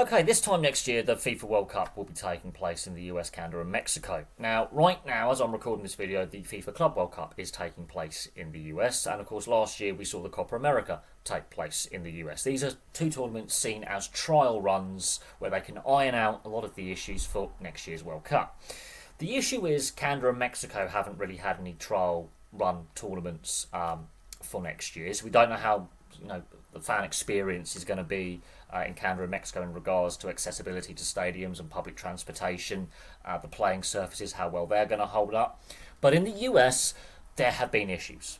Okay, this time next year, the FIFA World Cup will be taking place in the US, Canada, and Mexico. Now, right now, as I'm recording this video, the FIFA Club World Cup is taking place in the US, and of course, last year we saw the Copa America take place in the US. These are two tournaments seen as trial runs where they can iron out a lot of the issues for next year's World Cup. The issue is Canada and Mexico haven't really had any trial run tournaments for next year, so we don't know how the fan experience is going to be in Canada and Mexico in regards to accessibility to stadiums and public transportation, the playing surfaces, how well they're going to hold up. But in the US, there have been issues.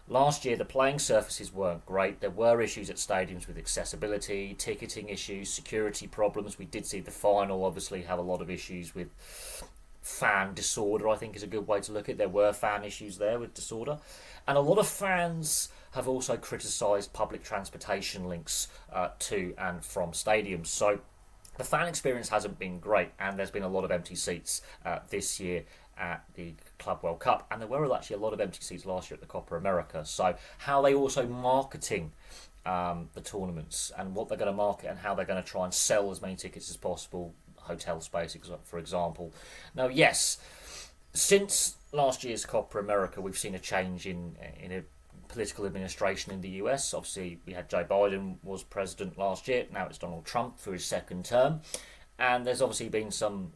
Last year, the playing surfaces weren't great. There were issues at stadiums with accessibility, ticketing issues, security problems. We did see the final obviously have a lot of issues with fan disorder, I think is a good way to look at it. There were fan issues there with disorder. And a lot of fans have also criticised public transportation links to and from stadiums. So the fan experience hasn't been great, and there's been a lot of empty seats this year at the Club World Cup, and there were actually a lot of empty seats last year at the Copa America. So how are they also marketing the tournaments and what they're going to market and how they're going to try and sell as many tickets as possible, hotel space, for example. Now, yes, since last year's Copa America, we've seen a change in a political administration in the US. Obviously, we had Joe Biden was president last year. Now it's Donald Trump for his second term, and there's obviously been some,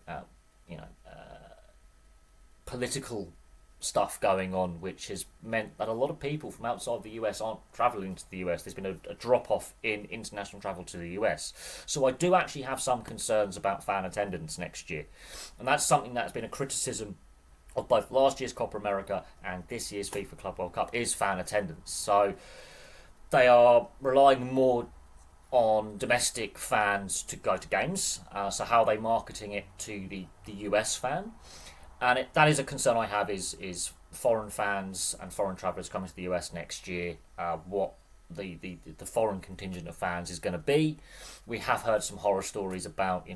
political stuff going on, which has meant that a lot of people from outside the US aren't travelling to the US. There's been a drop off in international travel to the US. So I do actually have some concerns about fan attendance next year. And that's something that's been a criticism of both last year's Copa America and this year's FIFA Club World Cup is fan attendance. So they are relying more on domestic fans to go to games. So how are they marketing it to the US fan? And that is a concern I have is foreign fans and foreign travellers coming to the US next year, what the foreign contingent of fans is going to be. We have heard some horror stories about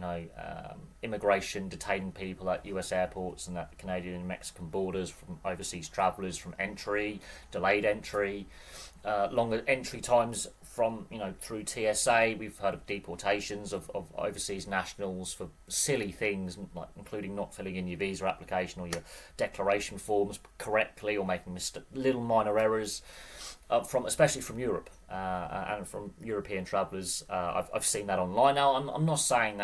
immigration detaining people at US airports and at the Canadian and Mexican borders from overseas travellers, from entry, delayed entry, longer entry times from through TSA. We've heard of deportations of overseas nationals for silly things, like including not filling in your visa application or your declaration forms correctly, or making little minor errors. Especially from Europe and from European travellers. I've seen that online. Now, I'm not saying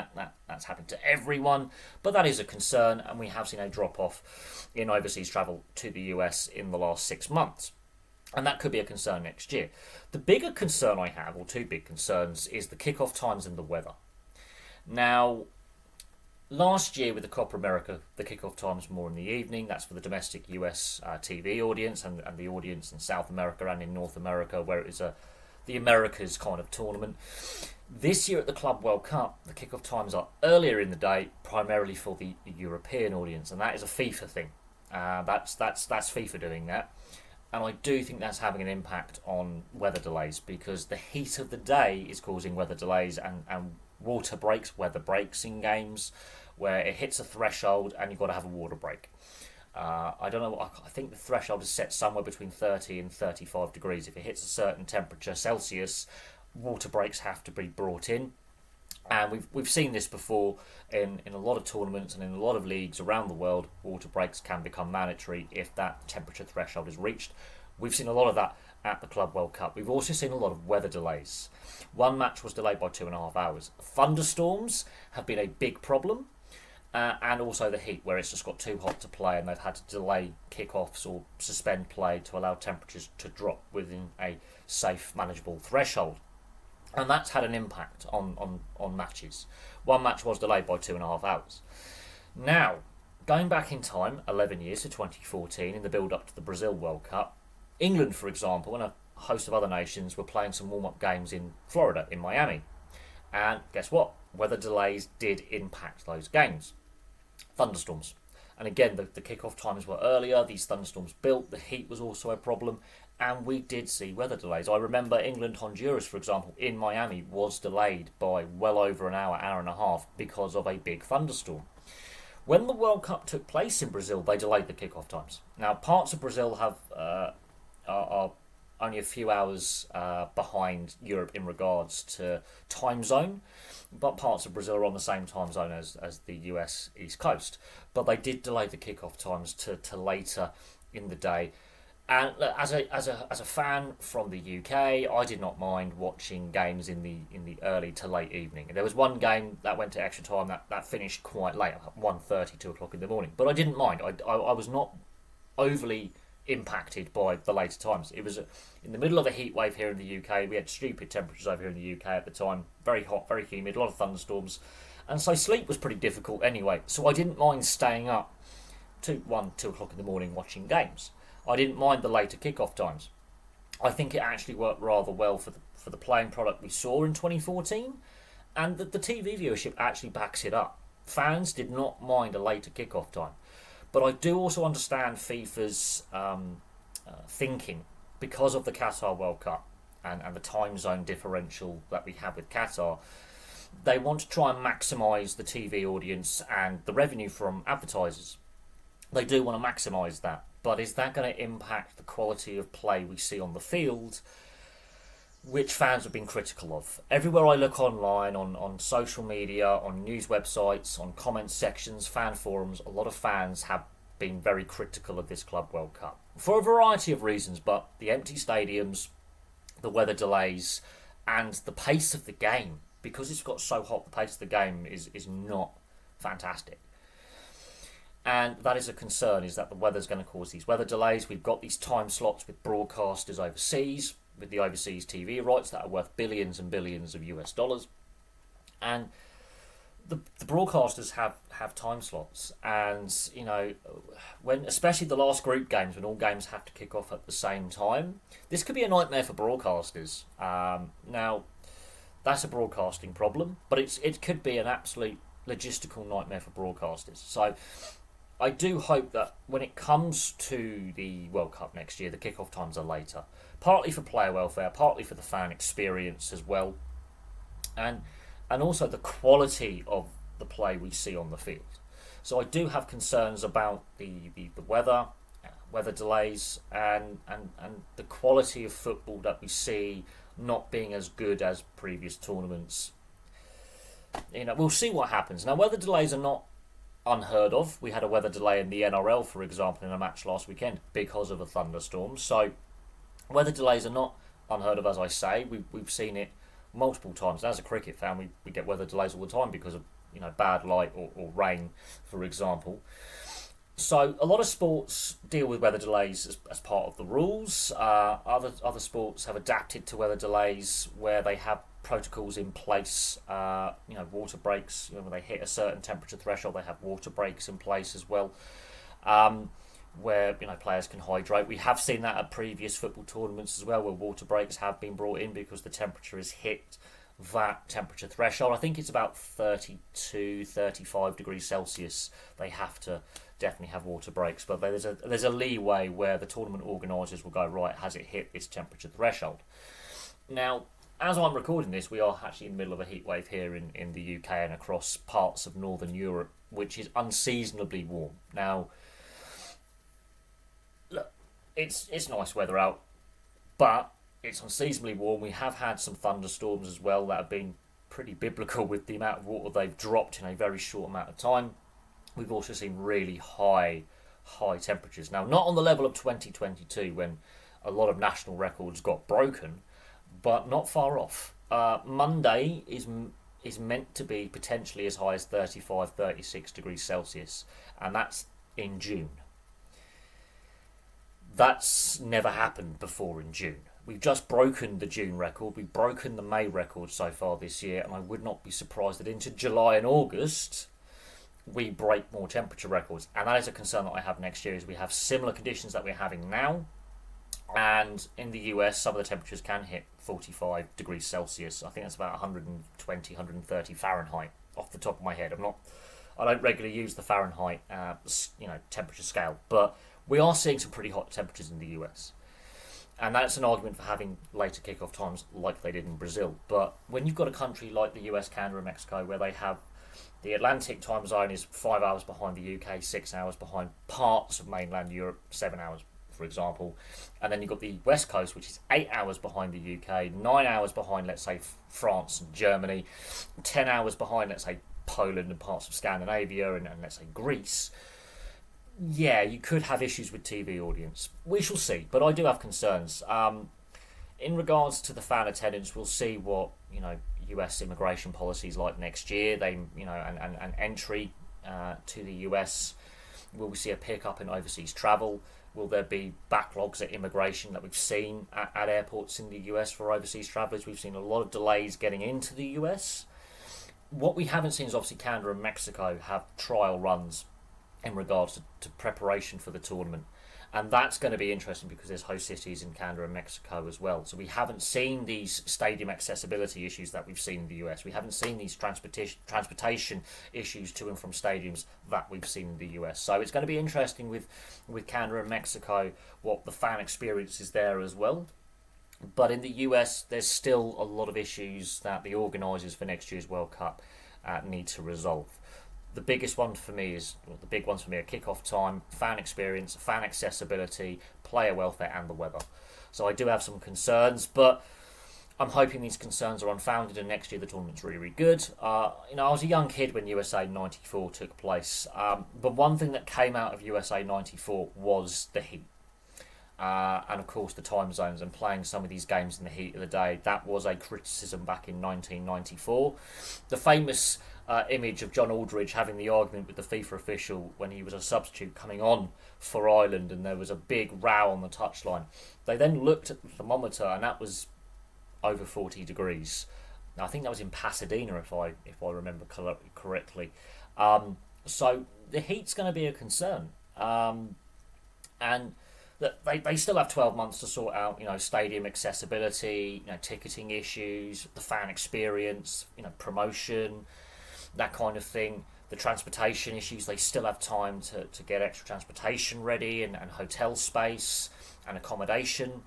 that's happened to everyone, but that is a concern, and we have seen a drop off in overseas travel to the US in the last 6 months. And that could be a concern next year. The bigger concern I have, or two big concerns, is the kickoff times and the weather. Now, last year with the Copa America, the kickoff time was more in the evening. That's for the domestic US TV audience and the audience in South America and in North America, where it is the Americas kind of tournament. This year at the Club World Cup, the kickoff times are earlier in the day, primarily for the European audience, and that is a FIFA thing. That's FIFA doing that. And I do think that's having an impact on weather delays, because the heat of the day is causing weather delays and water breaks, weather breaks in games where it hits a threshold and you've got to have a water break. I don't know, I think the threshold is set somewhere between 30 and 35 degrees. If it hits a certain temperature Celsius, water breaks have to be brought in. And we've seen this before in a lot of tournaments and in a lot of leagues around the world. Water breaks can become mandatory if that temperature threshold is reached. We've seen a lot of that at the Club World Cup. We've also seen a lot of weather delays. One match was delayed by 2.5 hours. Thunderstorms have been a big problem, and also the heat, where it's just got too hot to play and they've had to delay kickoffs or suspend play to allow temperatures to drop within a safe, manageable threshold. And that's had an impact on matches. One match was delayed by 2.5 hours. Now, going back in time, 11 years to 2014, in the build-up to the Brazil World Cup, England, for example, and a host of other nations were playing some warm-up games in Florida, in Miami. And guess what? Weather delays did impact those games. Thunderstorms. And again, the kickoff times were earlier, these thunderstorms built, the heat was also a problem, and we did see weather delays. I remember England-Honduras, for example, in Miami was delayed by well over an hour, hour and a half, because of a big thunderstorm. When the World Cup took place in Brazil, they delayed the kickoff times. Now, parts of Brazil have are only a few hours behind Europe in regards to time zone, but parts of Brazil are on the same time zone as the US East Coast. But they did delay the kickoff times to later in the day. And look, as a fan from the UK, I did not mind watching games in the early to late evening. And there was one game that went to extra time that finished quite late, 1:30, 2 o'clock in the morning. But I didn't mind. I was not overly impacted by the later times. It was in the middle of a heat wave here in the UK. We had stupid temperatures over here in the UK at the time. Very hot, very humid, a lot of thunderstorms. And so sleep was pretty difficult anyway. So I didn't mind staying up to 1, 2 o'clock in the morning watching games. I didn't mind the later kickoff times. I think it actually worked rather well for the playing product we saw in 2014, and the TV viewership actually backs it up. Fans did not mind a later kickoff time. But I do also understand FIFA's thinking because of the Qatar World Cup and the time zone differential that we have with Qatar. They want to try and maximise the TV audience and the revenue from advertisers. They do want to maximise that. But is that going to impact the quality of play we see on the field, which fans have been critical of? Everywhere I look online, on social media, on news websites, on comment sections, fan forums, a lot of fans have been very critical of this Club World Cup. For a variety of reasons, but the empty stadiums, the weather delays, and the pace of the game. Because it's got so hot, the pace of the game is not fantastic. And that is a concern, is that the weather's going to cause these weather delays. We've got these time slots with broadcasters overseas, with the overseas TV rights that are worth billions and billions of US dollars. And the broadcasters have time slots. And, you know, when especially the last group games, when all games have to kick off at the same time, this could be a nightmare for broadcasters. Now, that's a broadcasting problem, but it could be an absolute logistical nightmare for broadcasters. So I do hope that when it comes to the World Cup next year, the kickoff times are later. Partly for player welfare, partly for the fan experience as well. And also the quality of the play we see on the field. So I do have concerns about the weather delays, and the quality of football that we see not being as good as previous tournaments. You know, we'll see what happens. Now, weather delays are not unheard of. We had a weather delay in the NRL, for example, in a match last weekend because of a thunderstorm. So weather delays are not unheard of, as I say. We've seen it multiple times. As a cricket fan, we get weather delays all the time because of, you know, bad light or rain, for example. So a lot of sports deal with weather delays as part of the rules. Other sports have adapted to weather delays where they have protocols in place. You know, water breaks. You know, when they hit a certain temperature threshold, they have water breaks in place as well, where, you know, players can hydrate. We have seen that at previous football tournaments as well, where water breaks have been brought in because the temperature has hit that temperature threshold. I think it's about 32, 35 degrees Celsius. They have to definitely have water breaks, but there's a leeway where the tournament organisers will go, right, has it hit this temperature threshold? Now, as I'm recording this, we are actually in the middle of a heat wave here in the UK and across parts of Northern Europe, which is unseasonably warm. Now, look, it's nice weather out, but it's unseasonably warm. We have had some thunderstorms as well that have been pretty biblical with the amount of water they've dropped in a very short amount of time. We've also seen really high temperatures. Now, not on the level of 2022 when a lot of national records got broken, but not far off. Monday is meant to be potentially as high as 35, 36 degrees Celsius, and that's in June. That's never happened before in June. We've just broken the June record. We've broken the May record so far this year, and I would not be surprised that into July and August we break more temperature records. And that is a concern that I have next year, is we have similar conditions that we're having now, and in the US some of the temperatures can hit 45 degrees Celsius. I think that's about 120, 130 Fahrenheit off the top of my head. I don't regularly use the Fahrenheit temperature scale, but we are seeing some pretty hot temperatures in the US. And that's an argument for having later kickoff times like they did in Brazil. But when you've got a country like the US, Canada and Mexico, where they have the Atlantic time zone is 5 hours behind the UK, 6 hours behind parts of mainland Europe, 7 hours for example. And then you've got the West Coast, which is 8 hours behind the UK, 9 hours behind, let's say, France and Germany, 10 hours behind, let's say, Poland and parts of Scandinavia, and let's say Greece. Yeah, you could have issues with TV audience. We shall see, but I do have concerns. In regards to the fan attendance, we'll see what US immigration policies like next year. They and entry to the US. Will we see a pickup in overseas travel? Will there be backlogs at immigration that we've seen at airports in the US for overseas travellers? We've seen a lot of delays getting into the US. What we haven't seen is obviously Canada and Mexico have trial runs in regards to preparation for the tournament. And that's going to be interesting because there's host cities in Canada and Mexico as well. So we haven't seen these stadium accessibility issues that we've seen in the US. We haven't seen these transportation issues to and from stadiums that we've seen in the US. So it's going to be interesting with Canada and Mexico what the fan experience is there as well. But in the US, there's still a lot of issues that the organisers for next year's World Cup need to resolve. The biggest one for me the big ones for me are kick-off time, fan experience, fan accessibility, player welfare, and the weather. So I do have some concerns, but I'm hoping these concerns are unfounded, and next year the tournament's really, really good. I was a young kid when USA 94 took place, but one thing that came out of USA 94 was the heat. And of course the time zones and playing some of these games in the heat of the day. That was a criticism back in 1994. The famous image of John Aldridge having the argument with the FIFA official when he was a substitute coming on for Ireland, and there was a big row on the touchline. They then looked at the thermometer, and that was over 40 degrees. Now, I think that was in Pasadena, if I remember correctly. So the heat's going to be a concern, and that they still have 12 months to sort out, stadium accessibility, ticketing issues, the fan experience, promotion, that kind of thing. The transportation issues, they still have time to get extra transportation ready and hotel space and accommodation.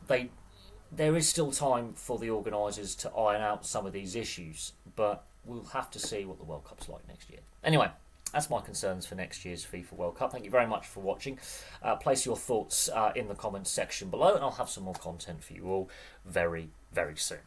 There is still time for the organisers to iron out some of these issues, but we'll have to see what the World Cup's like next year. Anyway, that's my concerns for next year's FIFA World Cup. Thank you very much for watching. Place your thoughts in the comments section below, and I'll have some more content for you all very, very soon.